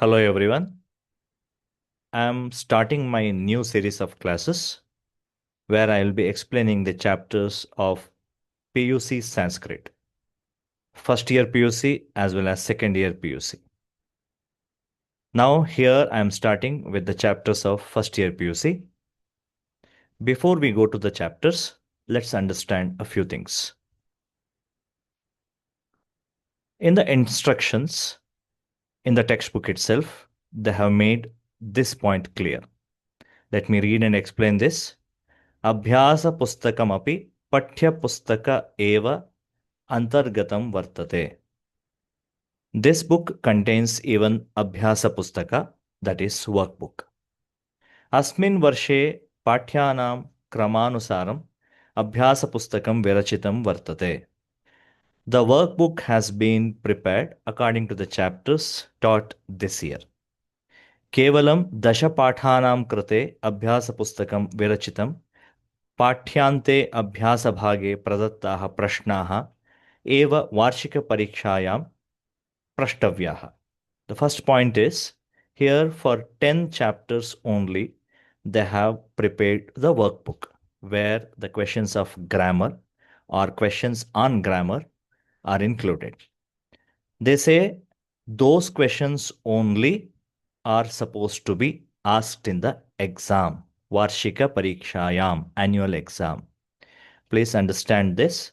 Hello everyone. I'm starting my new series of classes where I will be explaining the chapters of PUC Sanskrit, first year PUC as well as second year PUC. Now here I am starting with the chapters of first year PUC. Before we go to the chapters, let's understand a few things. In the instructions, in the textbook itself, they have made this point clear. Let me read and explain this. अभ्यासपुस्तकमपि पठ्यपुस्तक एव अंतर्गतं वर्तते. This book contains even Abhyasa Pustaka, that is workbook. अस्मिन् वर्षे पाठ्यानां क्रमानुसारं अभ्यासपुस्तकं विरचितं वर्तते. The workbook has been prepared according to the chapters taught this year. केवलं दशपाठानां कृते अभ्यासपुस्तकं विरचितं. पाठ्यांते अभ्यासभागे प्रदत्ताः प्रश्नाः एव वार्षिकपरीक्षायां प्रष्टव्याः. The first point is, here for 10 chapters only, they have prepared the workbook where the questions of grammar or questions on grammar are included. They say those questions only are supposed to be asked in the exam. Varshika Parikshayam, annual exam. Please understand this.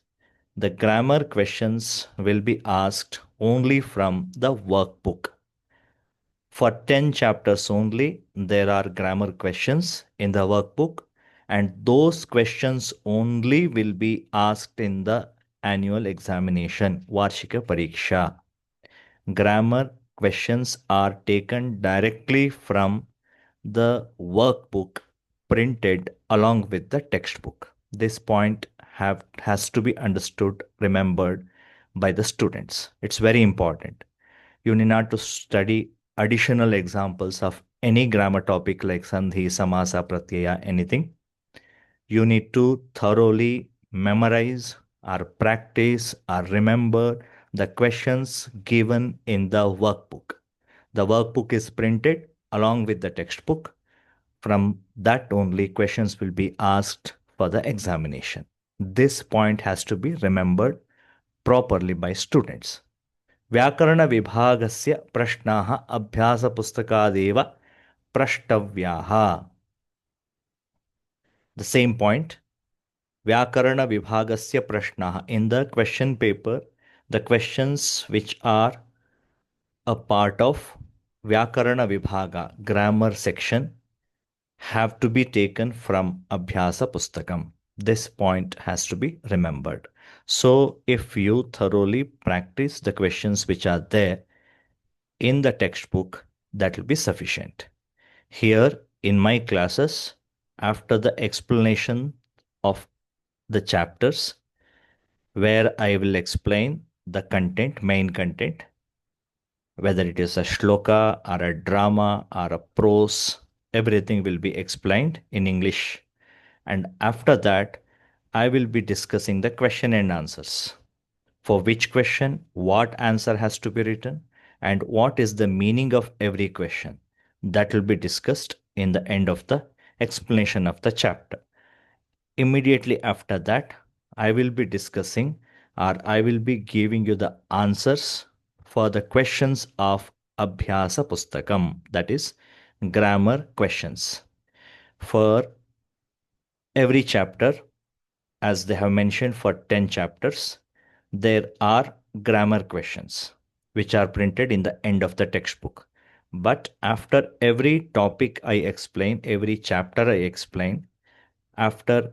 The grammar questions will be asked only from the workbook. For 10 chapters only, there are grammar questions in the workbook, and those questions only will be asked in the annual examination, Varshika Pariksha. Grammar questions are taken directly from the workbook printed along with the textbook. This point has to be understood, remembered by the students. It's very important. You need not to study additional examples of any grammar topic like sandhi, samasa, pratyaya, anything. You need to thoroughly memorize or practice or remember the questions given in the workbook. The workbook is printed along with the textbook. From that only questions will be asked for the examination. This point has to be remembered properly by students. व्याकरणविभागस्य प्रश्नाः अभ्यासपुस्तकादेव प्रष्टव्याः. The same point. व्याकरणविभागस्य प्रश्नाः. In the question paper, the questions which are a part of Vyakarana Vibhaga, grammar section, have to be taken from Abhyasa Pustakam. This point has to be remembered. So, if you thoroughly practice the questions which are there in the textbook, that will be sufficient. Here in my classes, after the explanation of the chapters, where I will explain the content, main content, whether it is a shloka or a drama or a prose, everything will be explained in English. And after that, I will be discussing the question and answers. For which question, what answer has to be written, and what is the meaning of every question. That will be discussed in the end of the explanation of the chapter. Immediately after that, I will be discussing or I will be giving you the answers for the questions of Abhyasa Pustakam, that is grammar questions. For every chapter, as they have mentioned for 10 chapters, there are grammar questions which are printed in the end of the textbook. But after every topic I explain, every chapter I explain, after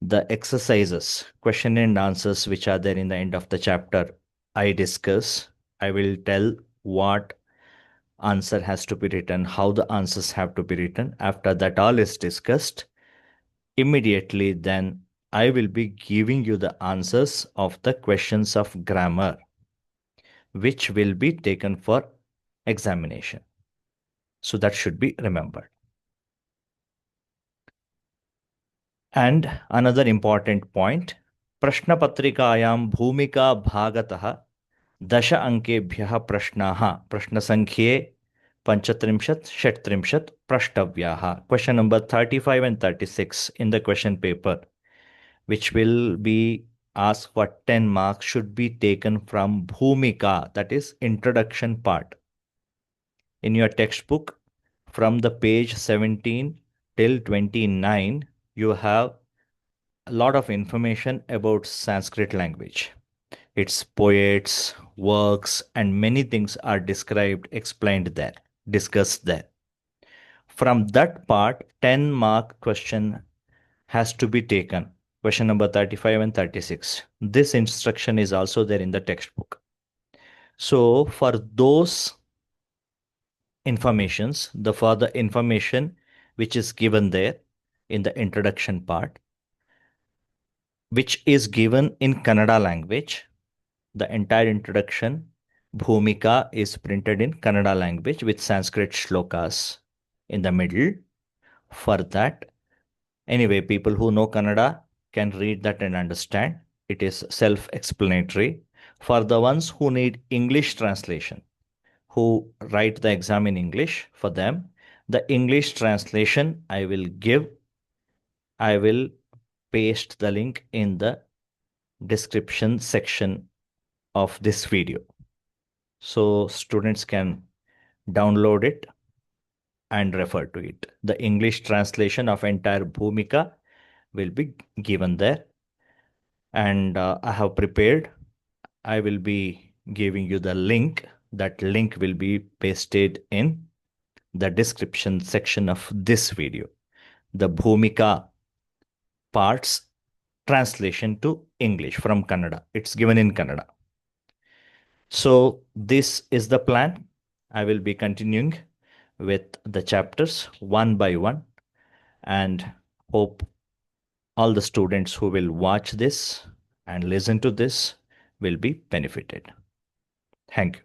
the exercises, question and answers which are there in the end of the chapter, I discuss, I will tell what answer has to be written, how the answers have to be written. After that all is discussed, immediately then I will be giving you the answers of the questions of grammar, which will be taken for examination. So that should be remembered. And another important point, प्रश्नपत्रिकायां भूमिका भागतः 10 अंकेभ्यः प्रश्नाः, प्रश्नसङ्ख्ये Panchatrimshat, Shatrimshat, Prashtavyaha. Question number 35 and 36 in the question paper, which will be asked for 10 marks, should be taken from Bhumika, that is introduction part. In your textbook, from the page 17 till 29, you have a lot of information about Sanskrit language. Its poets, works, and many things are described, explained there, discussed there. From that part, 10 mark question has to be taken. Question number 35 and 36. This instruction is also there in the textbook. So for those informations, the further information which is given there in the introduction part, which is given in Kannada language, the entire introduction, Bhumika, is printed in Kannada language with Sanskrit shlokas in the middle. For that, anyway, people who know Kannada can read that and understand. It is self-explanatory. For the ones who need English translation, who write the exam in English, for them, the English translation I will give, I will paste the link in the description section of this video. So students can download it and refer to it. The English translation of entire Bhumika will be given there. And I have prepared, I will be giving you the link. That link will be pasted in the description section of this video. The Bhumika parts translation to English from Kannada. It's given in Kannada. So this is the plan. I will be continuing with the chapters one by one, and hope all the students who will watch this and listen to this will be benefited. Thank you.